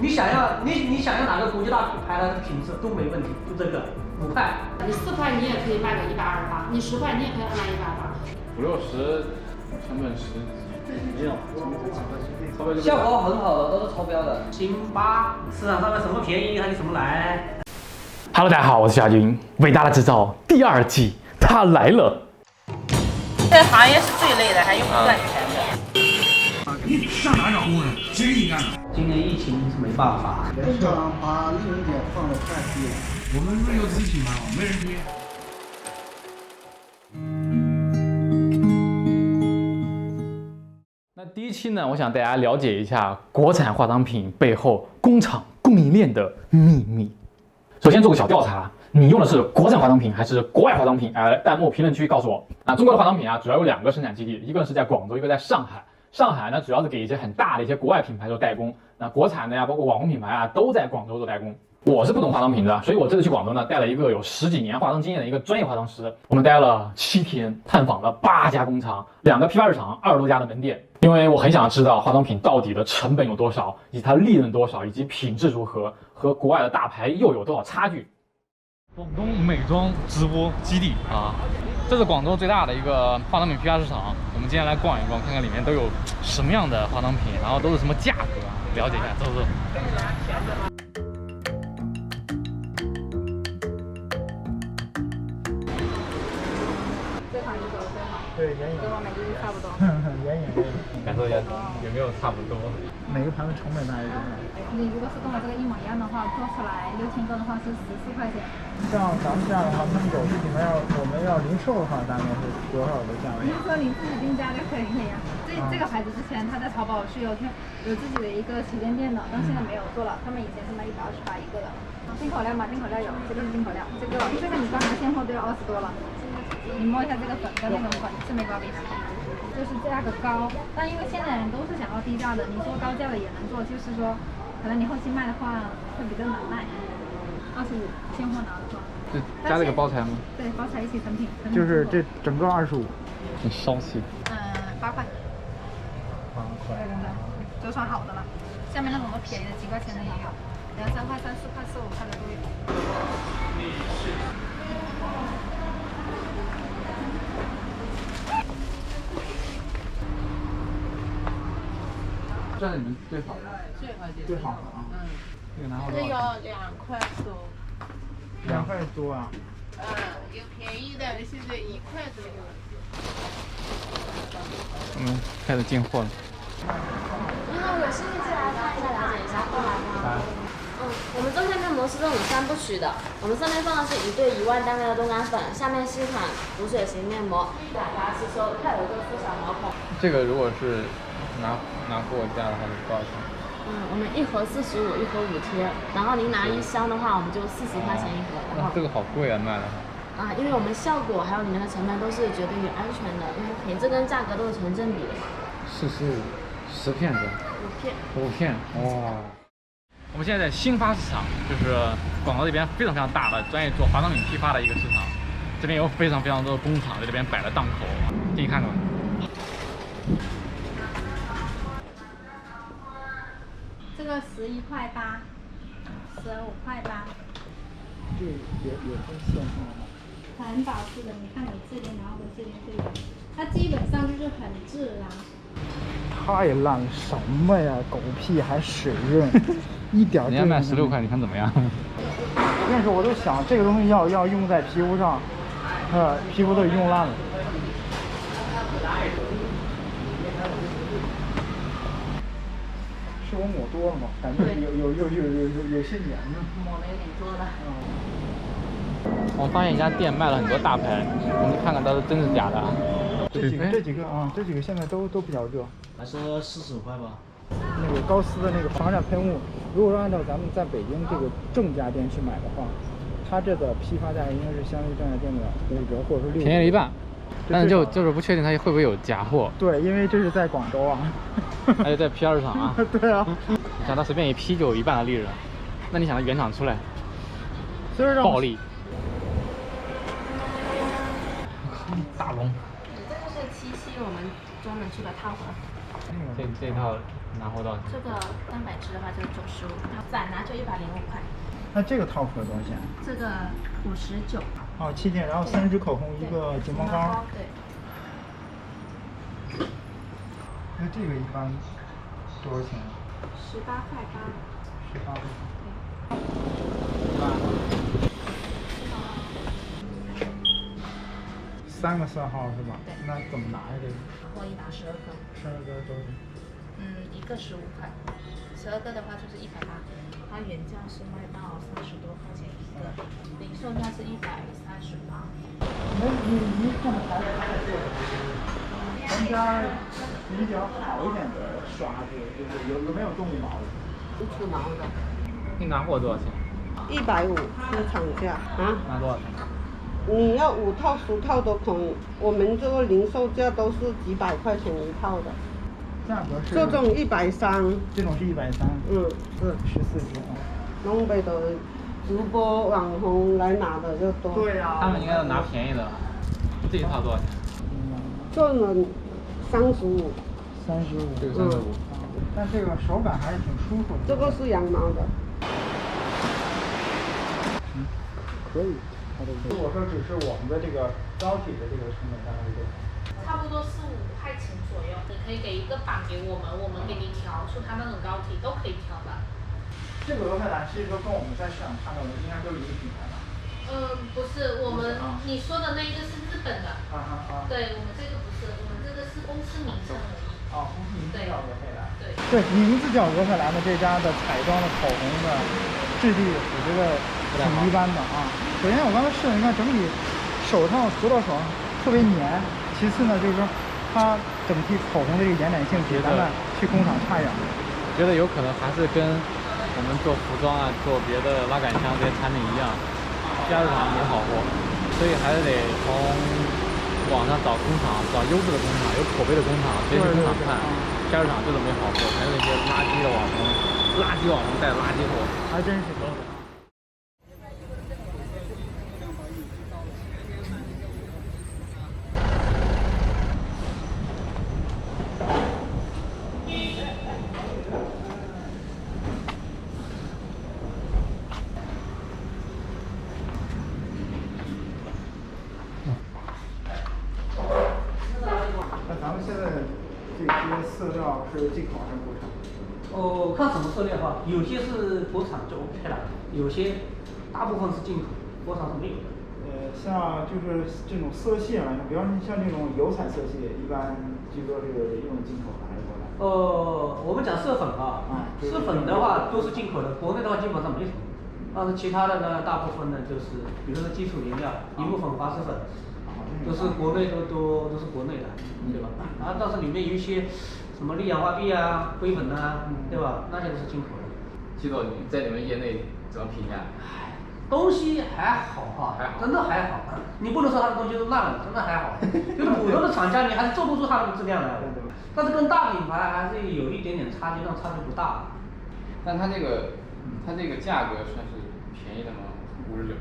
你想要哪个国际大品牌的品质都没问题，就这个5块。你4块你也可以卖个128，你10块你也可以卖128。5、60，成本10几。没有，超标就效果很好的都是超标的。辛巴市场上面什么便宜它就什么来。Hello， 大家好，我是夏军，伟大的制造第2季它来了。这个行业是最累的，还又不赚钱的。你上哪找工人？谁给你干的？今年疫情是没办法。工厂把利润点放得太低了。我们不是有自己品牌吗？没人接。那第一期呢，我想大家了解一下国产化妆品背后工厂供应链的秘密。首先做个小调查，你用的是国产化妆品还是国外化妆品？弹幕评论区告诉我。中国的化妆品主要有2个生产基地，一个是在广州，一个在上海。上海呢，主要是给一些很大的一些国外品牌做代工，那国产的包括网红品牌都在广州做代工。我是不懂化妆品的，所以我这次去广州呢，带了一个有10几年化妆经验的一个专业化妆师，我们待了7天，探访了8家工厂、2个批发市场、20多家的门店。因为我很想知道化妆品到底的成本有多少，以及它利润多少，以及品质如何，和国外的大牌又有多少差距。广东美妆直播基地这是广州最大的一个化妆品批发市场。我们今天来逛一逛，看看里面都有什么样的化妆品，然后都是什么价格了解一下，走走。这款是最好，对，眼影，跟我买的差不多。眼影感受一下有没有差不多？每个盘子成本大概多少？你如果是跟我这个一模一样的话，做出来6000个的话是14块钱。像咱们这样的话，他们有些品牌我们要零售的话，大概是多少的价位？你说你自己定价就可以了呀。这个牌子之前它在淘宝是有自己的一个旗舰店的，但现在没有做了。他们以前是卖128一个的。进口料嘛，进口料有，这个是进口料，这个你刚拿现货都要20多了。你摸一下这个粉跟那种粉是没法比的，就是价格高，但因为现在人都是想要低价的，你说高价的也能做，就是说可能你后期卖的话会比较难卖。25现货拿的话。就加这个包材吗？对，包材一起成品。就是这整个25。很骚气。8块。8块。就算好的了，下面那种都便宜的，几块钱的也有，2、3块、3、4块、4、5块的都有。这是你们最好的。最好的这个拿好这多少？个2块多。 2块多啊。有便宜的，现在1块左右。开始进货了。你好，有兴趣来看一下、了解一下，过来吗？我们中间面膜是这种3部曲的，我们上面放的是1对1万单位的冻干粉，下面是一款补水型面膜，打压吸收，它有一个缩小毛孔。这个如果是拿货价的话是多少钱？我们1盒45，1盒5贴，然后您拿1箱的话，我们就40块钱1盒。然后这个好贵啊，卖的。因为我们效果还有里面的成分都是绝对安全的，因为品质跟价格都是成正比的嘛。45，10片是吧？5 片，哇！我们现在在新发市场，就是广州这边非常非常大的专业做化妆品批发的一个市场，这边有非常非常多的工厂在这边摆了档口，进去看看。这个11块8，15块8。这也分线上吗？很保湿的，你看我这边，然后我这边，它基本上就是很自然。太烂了，什么呀，狗屁还水润，一点。人家卖16块，你看怎么样？但是我都想这个东西要用在皮肤上，皮肤都用烂了。是我抹多了吗？感觉有些黏呢。抹的有点多了。我发现一家店卖了很多大牌，我们看看到底真是假的。这几个现在都比较热。还说45块吧。那个高斯的那个防晒喷雾，如果说按照咱们在北京这个正价店去买的话，它这个批发价应该是相对正价店的5折或者是6折，便宜了一半。但是就是不确定它会不会有假货。对，因为这是在广州啊。而且在批发市场啊。对啊。你想它随便一批就有1半的利润，那你想它原厂出来，所以让暴利。大龙。这个是7期我们专门出的套盒。这套拿货到。这个300支的话就是95，然饭，拿就105块。那这个套盒多少钱？这个59。哦，7件，然后3支口红，一个睫毛膏。对。那这个一般多少钱？18块8。18块。3个色号是吧？对。那怎么拿呀？这个？或一打12个。12个多少钱？一个15块，12个的话就是180，它原价是卖到30多块钱一个，零售价是138。你看牌子还是咱家比较好一点的刷子，就是有没有动物毛的？不出毛的。你拿货多少钱？150是厂价啊。拿多少钱？你要5套10套都可以，我们这个零售价都是几百块钱一套的。价格是？这种130。这种是130。是14支啊。东北的直播网红来拿的就多。对呀。他们应该要拿便宜的。这一套多少钱？这个35。35。这个35。但这个手感还是挺舒服的。这个是羊毛的。可以。如果说只是我们的这个膏体的这个成本大概是多少？差不多是5块钱左右。你可以给一个版给我们，我们给你调出它那种膏体，都可以调的。这个罗佩兰其实说跟我们在市场看到的应该都是一个品牌吧？不是，我们你说的那一个是日本的。对，我们这个不是，我们这个是公司名称而已。公司名字叫罗佩兰。对，名字叫罗佩兰的这家的彩妆的口红的质地，我觉得挺一般的啊。首先我刚才试了，你看整体手上涂到手上特别黏。其次呢，就是说它整体口红的这个延展性比咱们去工厂差远了。觉得有可能还是跟我们做服装啊、做别的拉杆箱这些产品一样，加日厂没好货，所以还是得从网上找工厂，找优质的工厂、有口碑的工厂，学习工厂看。加日厂就是没好货，还是那些垃圾的网红，垃圾网红带垃圾货，还真是。那咱们现在这些色料是进口还是国产？看什么色料哈，有些是国产就 OK 了，有些大部分是进口，国产是没有的。像就是这种色系来说，比方说像这种油彩色系，一般据说这个用进口的还是国产？我们讲色粉色粉的话都是进口的，国内的话基本上没什么。但是其他的呢，大部分呢就是，比如说基础原料，一部分滑石粉，都是国内都是国内的，对吧？但是里面有一些什么氯氧化铋啊、硅粉啊，对吧？那些都是进口的。季总，你在你们业内怎么评价？东西还好哈，真的还好。你不能说它的东西都烂了，真的还好。就是普通的厂家，你还是做不出它的质量来。但是跟大品牌还是有一点点差距，但差距不大。但它这个价格算是便宜的吗？59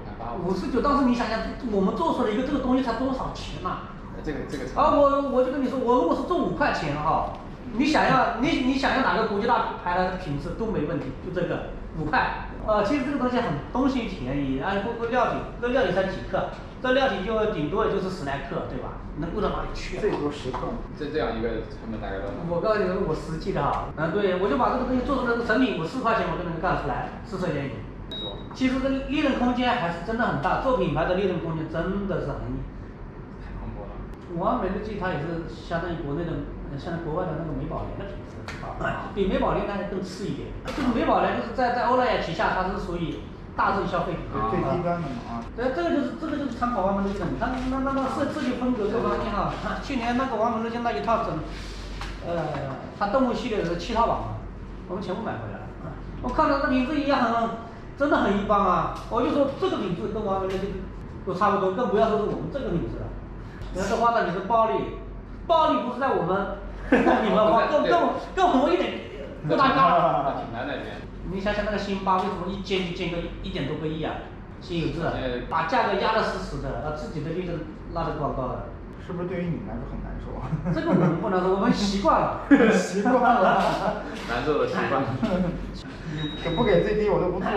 还59，但是你想想，我们做出来一个这个东西才多少钱呐？这个。我就跟你说，我如果是做5块钱哈，你想要哪个国际大牌的品质都没问题，就这个5块。其实这个东西便宜，不料理才几克，这料理就顶多也就是10来克，对吧？能贵到哪里去啊？最多10克。这样一个成本大概多少？我告诉你，我实际的哈，对，我就把这个东西做出来的成品，我4块钱我就能干出来，4色眼影。其实这利润空间还是真的很大，做品牌的利润空间真的是太蓬勃了。完美日记它也是相当于国内的，相当于国外的那个美宝莲的品质比美宝莲那更次一点。就是美宝莲就是在欧莱雅旗下，它是属于大众消费品最低端的嘛对，这个就是参考完美日记的。你看那设计风格各方面哈，去年那个完美日记那一套它动物系列的7套网，我们全部买回来了。我看到那品质也真的很一般啊！我就说这个品质跟完美日记都差不多，更不要说是我们这个品质了。人家花的你是暴利不是在我们品牌方，跟我们不搭嘎。品牌那边。你想想那个辛巴为什么一间就间个1点多个亿啊？辛有志把价格压得死死的，自己的利润拉得高高的。是不是对于你们来说很难受？这个我们不能说，我们习惯了。习惯了。难受的习惯。不给最低我都不做。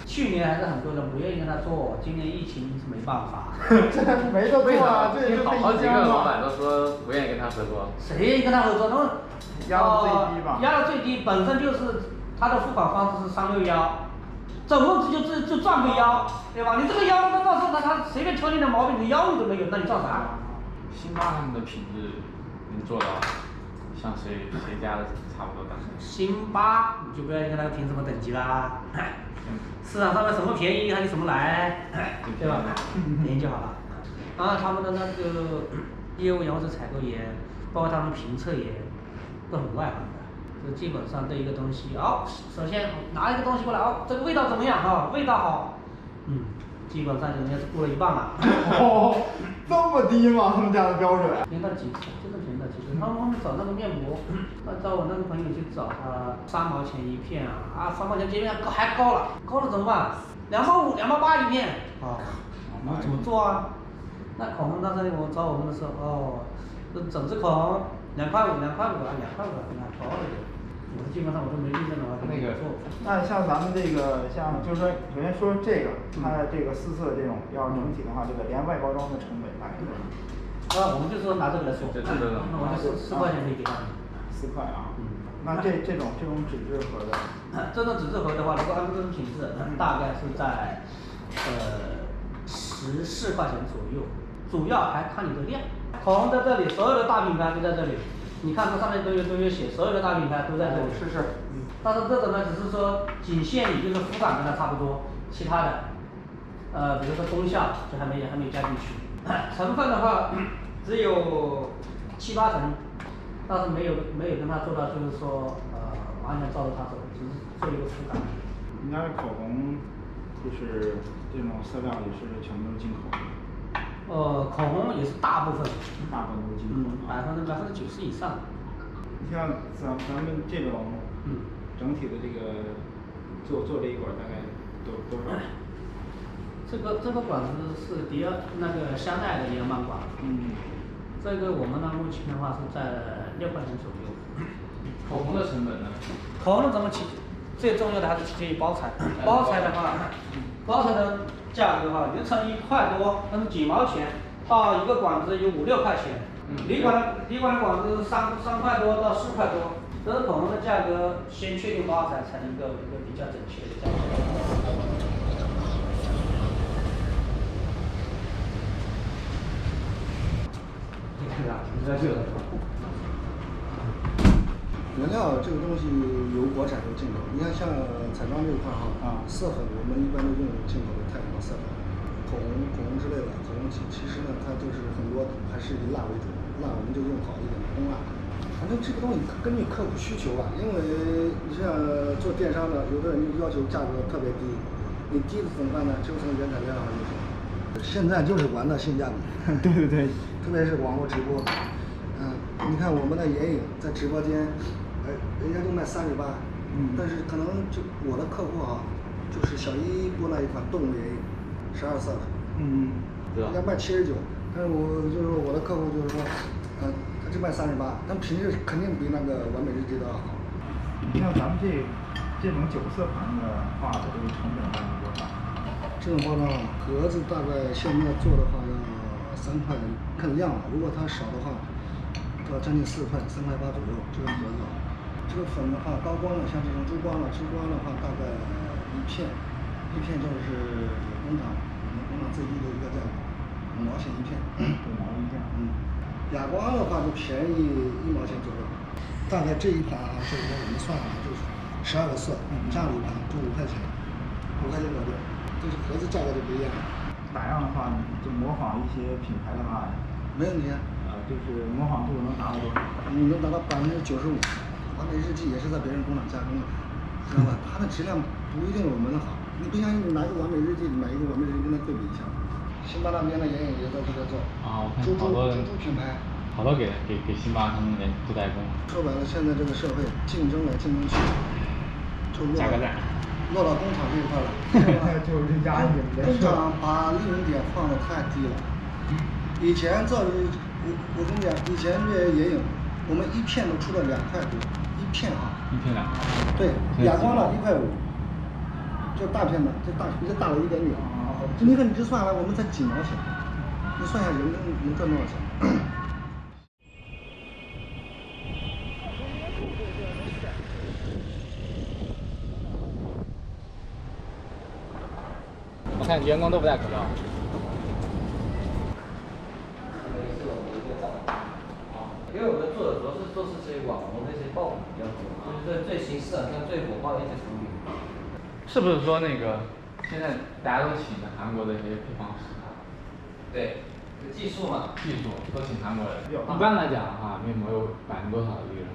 去年还是很多人不愿意跟他做，今年疫情是没办法。这没得做啊，这就好几个老板都说不愿意跟他合作。谁愿意跟他合作？他们压到最低吧。压到最低，本身就是他的付款方式是361，总共就赚个1，对吧？你这个1，那到时候他随便挑你点毛病，你1你都没有，那你赚啥？辛巴他们的品质能做到像谁家的差不多大？辛巴你就不要跟他评什么等级啦，市场上面什么便宜，看你什么来，对吧？便宜就好了。啊，他们的那个业务员或者采购员，包括他们评测员，都很外行的。这基本上对一个东西，首先拿一个东西过来，这个味道怎么样啊？味道好，基本上人家是过了一半了。这么低吗？他们家的标准？便宜到几次，真的便宜到几次。他们找那个面膜，找我那个朋友去找他，3毛钱一片啊，3毛钱一片还高了，高了怎么办？2毛5、2毛8一片啊，我怎么做啊？那口红当时我找我们的时候，这整支口红2块5、2块5啊，2块5啊，高了一点。我基本上我都没利润的话，那个做。那像咱们这个，像就是说，首先说这个，它的这个4色这种，要整体的话，这个连外包装的成本大概多少？我们就说拿这个来说，那我就4块钱可以给他们。4块啊。那这种纸质盒的，这种纸质盒的话，如果按照这种品质，大概是在14块钱左右，主要还看你的量。口红在这里，所有的大品牌都在这里。你看它上面都有写，所有的大品牌都在这里。是。但是这种呢，只是说仅限于就是肤感跟它差不多，其他的，比如说功效就还没加进去。成分的话，只有7、8成，但是没有跟它做到就是说完全照着它走，只是做一个肤感。你家的口红就是这种色料也是全部进口的。口红也是大部分都是进口，90%以上。你像咱们这种，整体的这个做这一管大概多少？这个管子是那个香奈儿的延满管。这个我们呢目前的话是在6块钱左右。口红的成本呢？口红的成本最重要的还是取决于包材。包材的价格的话，原成1块多，但是几毛钱，到一个管子有5、6块钱。礼管的管子3块多到4块多。这个口红的价格先确定包材，才能够一个比较准确的价格。原料这个东西有国产有进口，你看像彩妆这一块色粉我们一般都用进口的太阳能色粉，口红之类的，口红其实呢它就是很多还是以蜡为主，蜡我们就用好一点的红蜡。反正这个东西根据客户需求吧，因为你像做电商的，有的人就要求价格特别低，你低怎么办呢？就从原材料上入手。现在就是玩的性价比，对，特别是网络直播，你看我们的眼影在直播间。人家就卖38，但是可能就我的客户就是小一播那一款动物眼影，12色的，人家卖79，但是我的客户就是说，他就卖38，但品质肯定比那个完美日记的好。你像咱们这种9色盘的话，这个成本大概多少？这种包装盒子大概现在做的话要3块，看量了，如果它少的话，要将近4块，3块8左右这个盒子。这个粉的话，高光的像这种珠光的话，大概一片就是工厂最低的一个价格，5毛钱一片，5毛一片。哑光的话就便宜1毛钱左右，大概这一盘就是说我们算就是12个色，这样的一盘就5块钱，5块钱搞定。这是盒子价格就不一样了。打样的话，就模仿一些品牌的话，没问题。就是模仿度能达到多少？你能达到95%。完美日记也是在别人工厂加工的，知道吧？它的质量不一定有我们的好。你不像你拿一个完美日记，买一个完美日记跟它对比一下。辛巴那边的眼影也在这边做。我看好多品牌，好多给辛巴他们来做代工。说白了，现在这个社会竞争来竞争去，就落到工厂这一块了。就是压你们的工厂把利润点放得太低了。以前我跟你讲，以前这眼影，我们一片都出了2块多，一片2块。对，哑光的1块5，就大片的，比这大了一点点。就你看你这算下来，我们才几毛钱，你算下人均能赚多少钱？我看员工都不戴口罩。因为我们做的主要是都是这些网红那些爆品比较多，就是最新市场上最火爆的一些产品。是不是说那个现在大家都请的韩国的一些配方师？对，技术嘛。技术都请韩国人。一般来讲的话，面膜有多少的利润？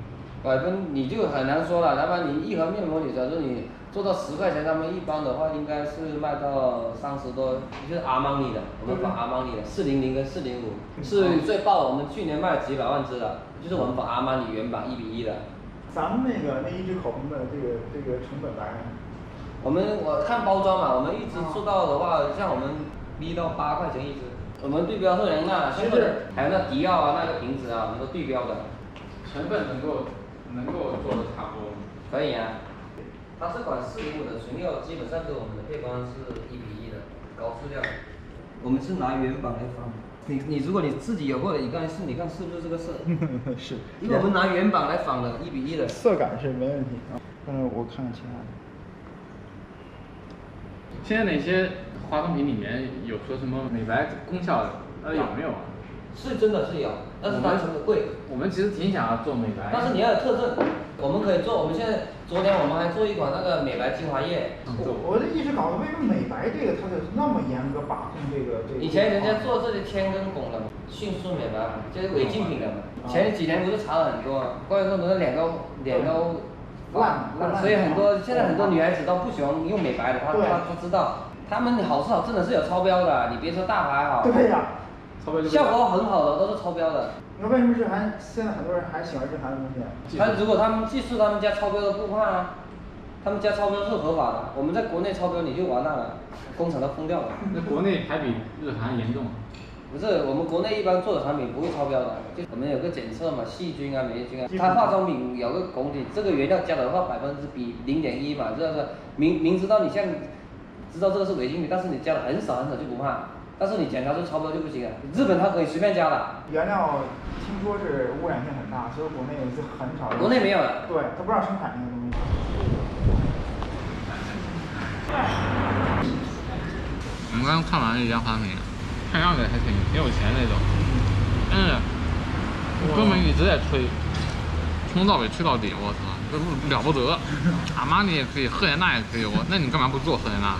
你就很难说了，哪怕你一盒面膜，假如你做到10块钱，他们一般的话应该是卖到30多，就是阿玛尼的，我们仿阿玛尼的400跟405是最爆的，我们去年卖了几百万支的，就是我们仿阿玛尼原版1:1的。咱们那一支口红的这个成本大概？我看包装嘛，我们一直做到的话，像我们1到8块钱一支。我们对标赫莲娜，还有那迪奥啊那个瓶子啊，我们都对标的。成本能够做的差不多吗？可以啊。它这款405的纯料基本上跟我们的配方是1:1的，高质量。我们是拿原版来仿。如果你自己有过的，你看是不是这个色？是。因为我们拿原版来仿的1:1的。色感是没问题啊。我看看其他的。现在哪些化妆品里面有说什么美白功效的？有没有啊？是真的是有，但是它成本贵。我们其实挺想要做美白。但是你要有特征，我们可以做。我们昨天我们还做一款那个美白精华液。我一直搞不明白，为什么美白这个它是那么严格把控这个。以前人家做这些天跟汞的，迅速美白，就是违禁品的嘛。前几年不是查了很多，关于说的脸都烂，所以现在很多女孩子都不喜欢用美白的，她知道，他们好是好，真的是有超标的，你别说大牌好。对呀。效果很好的都是超标的。那为什么现在很多人还喜欢日韩的东西？如果他们技术他们家超标的不怕啊，他们家超标是合法的。我们在国内超标你就完蛋了，工厂都封掉了。那国内还比日韩严重？不是，我们国内一般做的产品不会超标的，就我们有个检测嘛，细菌啊、霉菌啊。它化妆品有个功底，这个原料加的话比0.1嘛，这是明知道你知道这个是违禁品，但是你加的很少就不怕。但是你检查出超标就不行了，日本它可以随便加的。原料听说是污染性很大，所以国内是很少。国内没有的。对，他不让生产那个东西。我们刚看完一家化妆品，看样子还挺有钱那种，但是哥们一直在吹，从头到尾吹到底，我操，这了不得。阿玛尼也可以，赫莲娜也可以，那你干嘛不做赫莲娜？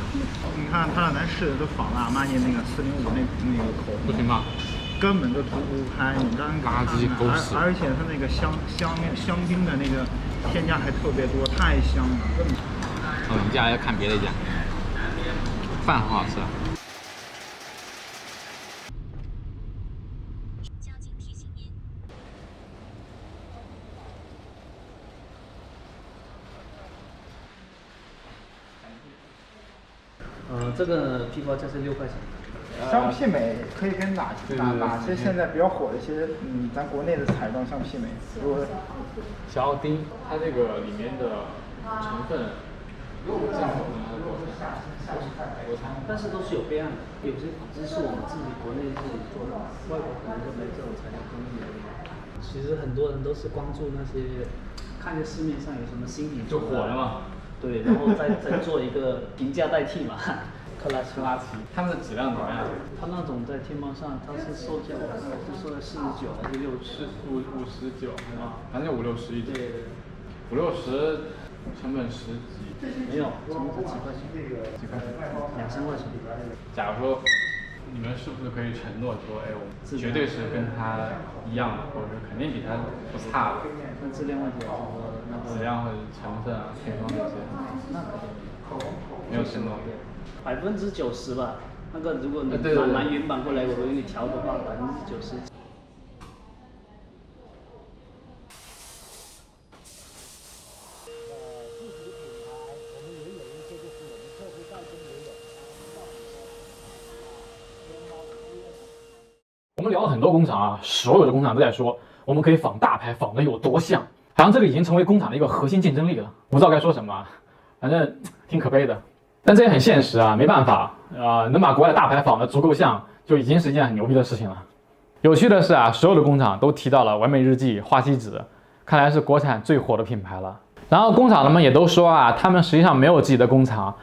你看他让咱试的都仿了阿玛尼那个405那个口红，不行吧？根本就涂不开，你刚垃圾狗屎！而且它那个香精的那个添加还特别多，太香了，根本。我们接下来看别的一家，饭很好吃。这个批发价是6块钱。相媲美可以跟哪些现在比较火的一些咱国内的彩妆相媲美？如果小奥丁，它这个里面的成分进口的但是都是有备案的，有些仿制是我们自己国内自己做的，外国可能就没这种材料工艺。其实很多人都是关注那些，看见市面上有什么新品就火了嘛。对，然后再做一个平价代替嘛。克拉奇，他们的质量怎么样？它那种在天猫上，它是售价我看是售在49还是59啊，反正50-60一点。对，50-60，成本10几。没有，成本几块钱，2-3块钱。假如说你们是不是可以承诺说，哎，我们绝对是跟他一样的，或者是肯定比他不差的？那质量问题啊，质量或者成分啊、配方那些。那可以。没有承诺。90%吧，那个如果你拿原版过来，我给你调的话，90%。我们聊了很多工厂啊，所有的工厂都在说我们可以仿大牌，仿的有多像，好像这个已经成为工厂的一个核心竞争力了。不知道该说什么，反正挺可悲的。但这也很现实啊，没办法能把国外的大牌仿得足够像，就已经是一件很牛逼的事情了。有趣的是啊，所有的工厂都提到了完美日记、花西子，看来是国产最火的品牌了。然后工厂的们也都说啊，他们实际上没有自己的工厂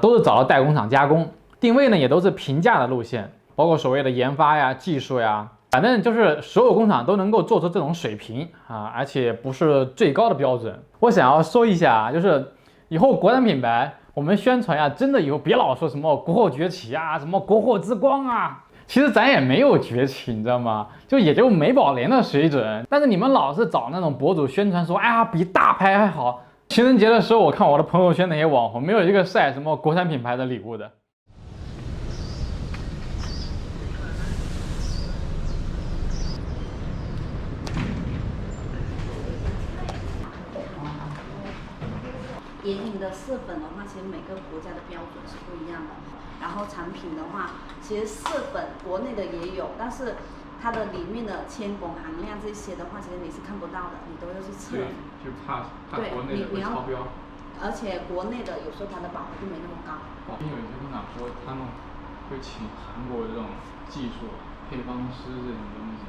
都是找了代工厂加工，定位呢也都是平价的路线，包括所谓的研发呀、技术呀，反正就是所有工厂都能够做出这种水平而且不是最高的标准。我想要说一下，就是以后国产品牌我们宣传呀，真的以后别老说什么国货崛起啊，什么国货之光啊。其实咱也没有崛起，你知道吗？就也就美宝莲的水准。但是你们老是找那种博主宣传说，哎呀，比大牌还好。情人节的时候，我看我的朋友圈那些网红，没有一个晒什么国产品牌的礼物的。眼影的色粉的话，其实每个国家的标准是不一样的。然后产品的话，其实色粉国内的也有，但是它的里面的铅汞含量这些的话，其实你是看不到的，你都要去测。对，就怕国内的会超标。而且国内的有时候它的保护度没那么高。有一些工厂说他们会请韩国这种技术配方师这种东西。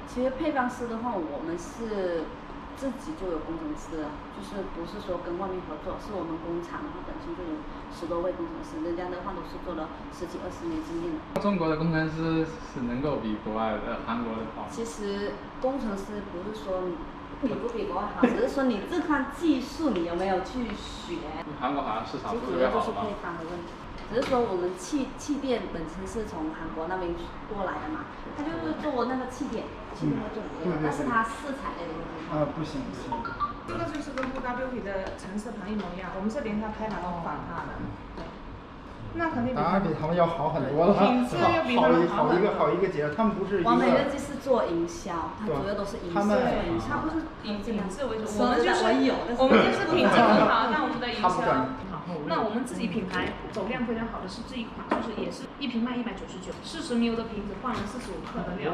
其实配方师的话，我们是自己就有工程师，就是不是说跟外面合作，是我们工厂的话本身就有10多位工程师，人家的话都是做了10几20年经验的。中国的工程师是能够比国外的韩国的好。其实工程师不是说你不比国外好，只是说你这块技术你有没有去学。韩国好像市场不是主要就是配方的问题。只是说我们气垫本身是从韩国那边过来的嘛，他就是做那个气垫的种类，但是它色彩类的问题。不行。这个就是跟布达beauty的橙色盘一模一样，我们是连它拍板都仿它的。对。那肯定当然比他们要好很多了，品质要比他们好一个节，他们不是一个。完美日记是做营销，它主要都是营销。它不是以品质为主，我们就是品质很好，但我们的营销。那我们自己品牌走量非常好的是这一款，就是也是一瓶卖199，40 ml 的瓶子换了45克的料。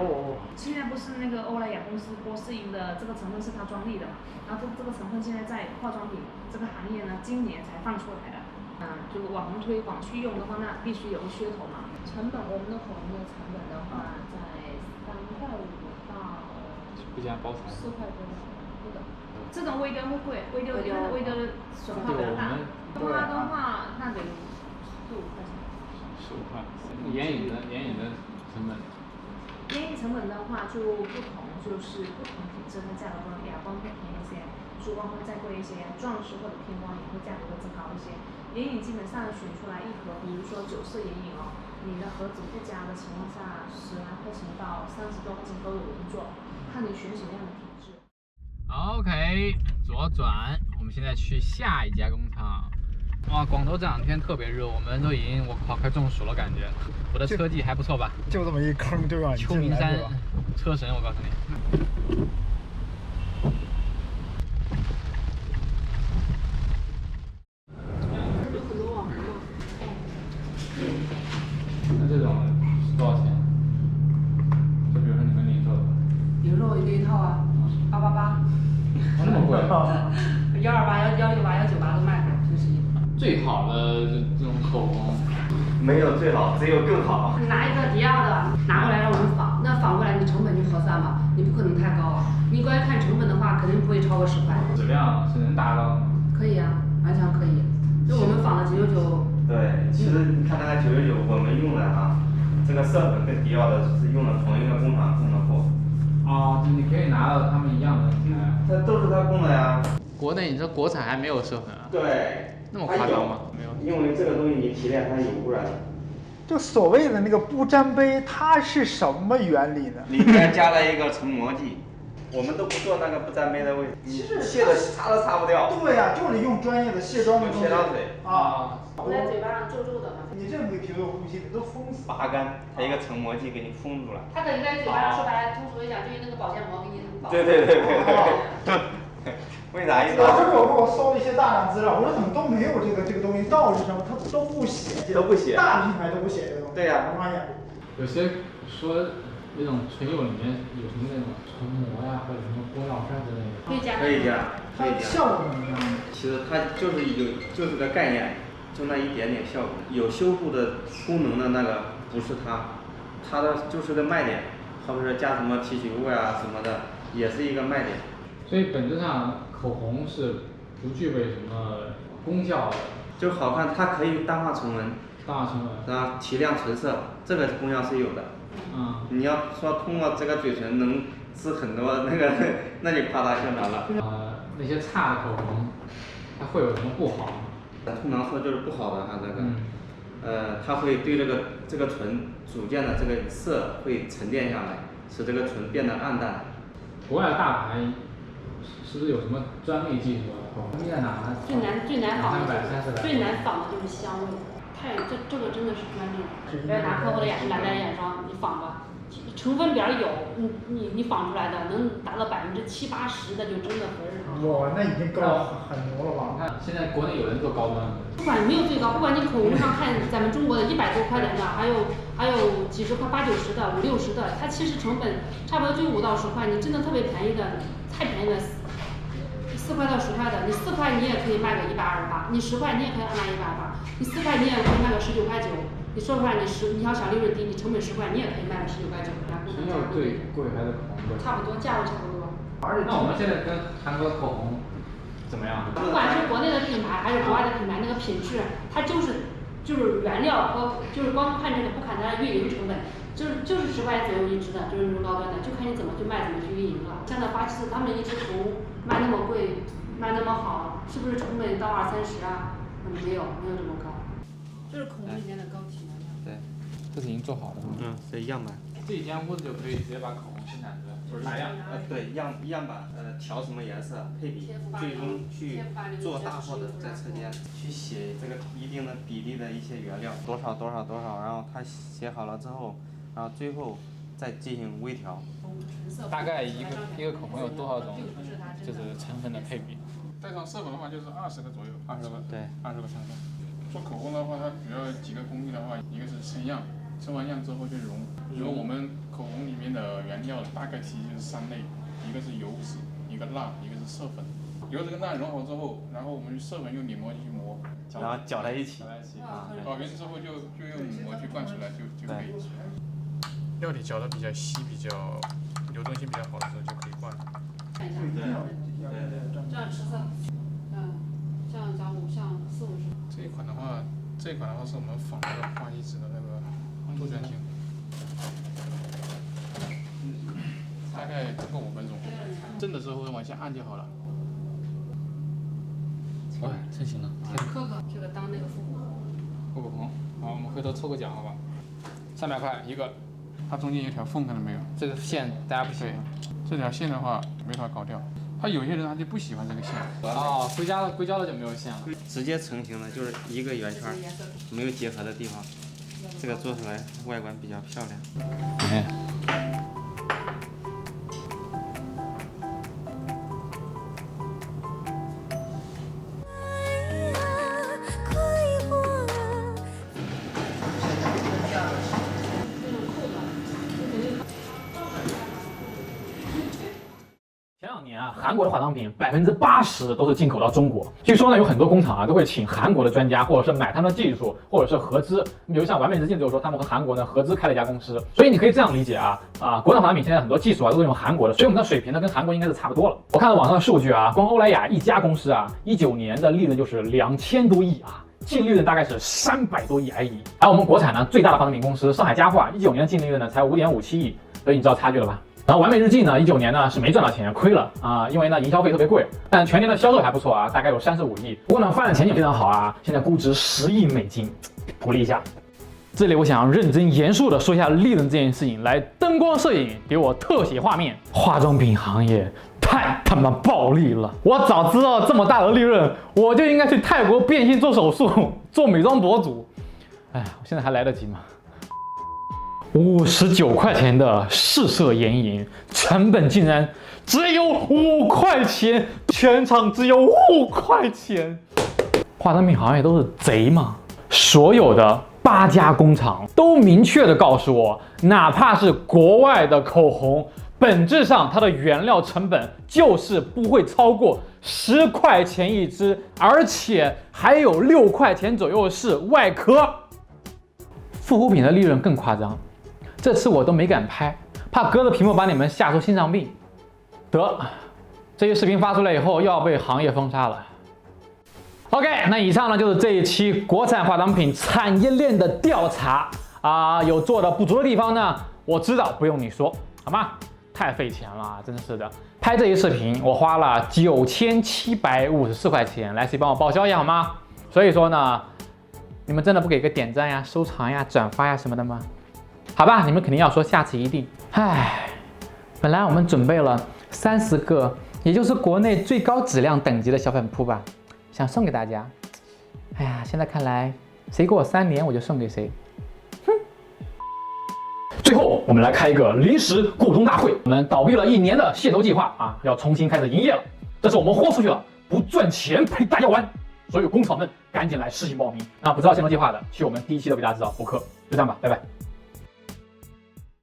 现在不是那个欧莱雅公司波士英的这个成分是它专利的嘛？然后这个成分现在在化妆品这个行业呢，今年才放出来的。就网红推广去用的话，那必须有个噱头嘛。成本，我们的口红的成本的话，在3.5块到不加包材4块多，不等。这种微雕会贵，微雕损耗比较大。花的话，那得15块钱。15块。眼影的成本。眼影成本的话就不同，就是不同品质的价格会哑光会便宜一些，珠光会再贵一些，钻石或者偏光也会价格会更高一些。眼影基本上选出来一盒，比如说9色眼影你的盒子不加的情况下，10来块钱到30多块钱都有人做，看你选什么样的品质。OK， 左转，我们现在去下一家工厂。哇，广州这2天特别热，我们都已经快中暑了，感觉。我的车技还不错吧？就这么一坑就让你秋名山车神，我告诉你。那这种多少钱？就比如说你们零售的。零售一个一套啊，888。那么贵？128、168、198都卖，真是。最好的这种口红。没有最好，只有更好。你拿一个迪奥的拿过来让我们仿，那仿过来你成本就核算嘛，你不可能太高啊。你光看成本的话，肯定不会超过10块。质量是能达到的。可以啊，完全可以。就我们仿的999。对，其实你看那个999，我们用的这个色粉跟迪奥的是用的同一个工厂供的货。就你可以拿到他们一样的品牌。这都是他供的呀。国内你说国产还没有色粉啊？对。那么夸张吗？没有。因为这个东西你提炼它有污染。就所谓的那个不沾杯，它是什么原理呢？里面加了一个成膜剂，我们都不做那个不沾杯的位置，你卸的擦都擦不掉。对呀，就是用专业的卸妆的东西。卸妆水啊。涂在嘴巴上皱皱的嘛。你这没皮肉呼吸，都封死。拔干，它一个成膜剂给你封住了。它等于在嘴巴上说白了，通俗一讲就是那个保鲜膜给你保。对。为啥？老师我给我搜了一些大量资料，我说怎么都没有这个东西，到底是什么？它都不写。都不写。大品牌都不写这个东西。对呀。我发现。有些说那种唇釉里面有什么那种唇膜呀，或者什么玻尿酸之类的。可以加。可以加。它效果怎么样？其实它就是个概念。就那一点点效果。有修复的功能的那个不是它的就是个卖点，好比说加什么提取物呀什么的，也是一个卖点。所以本质上口红是不具备什么功效的，就好看，它可以淡化唇纹，然后提亮唇色，这个功效是有的。你要说通过这个嘴唇能治很多那个，那就夸大宣传了。那些差的口红，它会有什么不好？通常说就是不好的它这个，它会对这个唇逐渐的这个色会沉淀下来，使这个唇变得暗淡。国外的大牌是不是有什么专利技术啊？口红在哪呢？最难仿的就是香味，这个真的是专利。不要拿客户的眼来眼霜，你仿吧。成分表有，你仿出来的能达到70%、80%的，就真的很好。哇，那已经高很多了吧？你看现在国内有人做高端的，不管没有最高，不管你口红上看咱们中国的100多块钱的，还有几十块、80、90的、50、60的，它其实成本差不多就5到10块。你真的特别便宜的，太便宜了，4块到10块的，你4块你也可以卖个128，你10块你也可以卖128，你4块你也可以卖个19块9。你说出来，你要想利润低，你成本10块，你也可以卖个19块9。唇釉最贵还是口红贵？差不多，价位差不多。那我们现在跟韩国的口红怎么样？不管是国内的品牌还是国外的品牌，那个品质，它就是原料和就是光看这个不看它的运营成本，就是10块钱左右一支的，就是那种高端的，就看你怎么去卖，怎么去运营了。像那巴西他们一支口红卖那么贵，卖那么好，是不是成本到20、30啊？没有这么高。这是口红里面的膏体能量。对，这是已经做好的。这样板。这一间屋子就可以直接把口红生产出来，不是哪样？对，样板，调什么颜色配比，最终去做大货的在车间去写这个一定的比例的一些原料，多少，然后他写好了之后，然后最后再进行微调。大概一个口红有多少种就是成分的配比？带上色粉的话就是20个左右，20个，对，20个成分。做口红的话，它主要几个工艺的话，一个是称样，称完样之后就溶。我们口红里面的原料大概其实就是3类，一个是油脂，一个蜡，一个是色粉。油脂跟蜡融好之后，然后我们色粉用拧膜去磨，然后搅在一起。搞匀之后就用拧膜去灌出来就可以。料体搅得比较稀、比较流动性比较好的时候就可以灌。这样吃色，像4、50。这一款的话是我们仿那个花西子的那个做卷型，大概不够5分钟，蒸的时候往下按就好了。成型了。这个当那个复古红，好，我们回头抽个奖好吧？300块一个，它中间有条缝看到没有？这个线大家不喜欢。这条线的话没法搞掉。他有些人他就不喜欢这个线。硅胶的就没有线了。直接成型的就是一个圆圈，没有结合的地方，这个做出来外观比较漂亮。前2年啊，韩国的化妆品80%都是进口到中国。据说呢，有很多工厂啊都会请韩国的专家，或者是买他们的技术，或者是合资。比如像完美日镜就说他们和韩国呢合资开了一家公司。所以你可以这样理解啊，国产化妆品现在很多技术啊都是用韩国的，所以我们的水平呢跟韩国应该是差不多了。我看到网上的数据啊，光欧莱雅一家公司啊，19年的利润就是2000多亿啊。净利润大概是300多亿而已，而我们国产呢最大的化妆品公司上海家化19年的净利润呢才5.57亿，所以你知道差距了吧？然后完美日记呢，19年呢是没赚到钱，亏了啊，因为呢营销费特别贵，但全年的销售还不错啊，大概有35亿。不过呢发展前景非常好啊，现在估值10亿美金，鼓励一下。这里我想认真严肃的说一下利润这件事情，来，灯光摄影给我特写画面。化妆品行业太他妈暴利了！我早知道这么大的利润，我就应该去泰国变性做手术，做美妆博主。哎，我现在还来得及吗？59块钱的试色眼影，成本竟然只有5块钱，全场只有5块钱。化妆品行业都是贼吗？所有的8家工厂都明确的告诉我，哪怕是国外的口红本质上它的原料成本就是不会超过10块钱一只，而且还有6块钱左右是外壳。复古品的利润更夸张，这次我都没敢拍，怕隔着屏幕把你们吓出心脏病。得，这些视频发出来以后又要被行业封杀了。OK， 那以上呢就是这一期国产化妆品产业链的调查啊，有做的不足的地方呢，我知道，不用你说，好吗？太费钱了，真是的。拍这一视频我花了9754块钱，来谁帮我报销一下好吗？所以说呢，你们真的不给个点赞呀、收藏呀、转发呀什么的吗？好吧，你们肯定要说下次一定。唉，本来我们准备了30个，也就是国内最高质量等级的小粉扑吧，想送给大家。哎呀，现在看来，谁给我3年我就送给谁。哼。最后，我们来开一个临时股东大会。我们倒闭了1年的蟹头计划啊，要重新开始营业了。这是我们豁出去了，不赚钱赔大家玩。所有工厂们赶紧来试行报名。那不知道蟹头计划的，去我们第1期的维达知道博客。就这样吧，拜拜。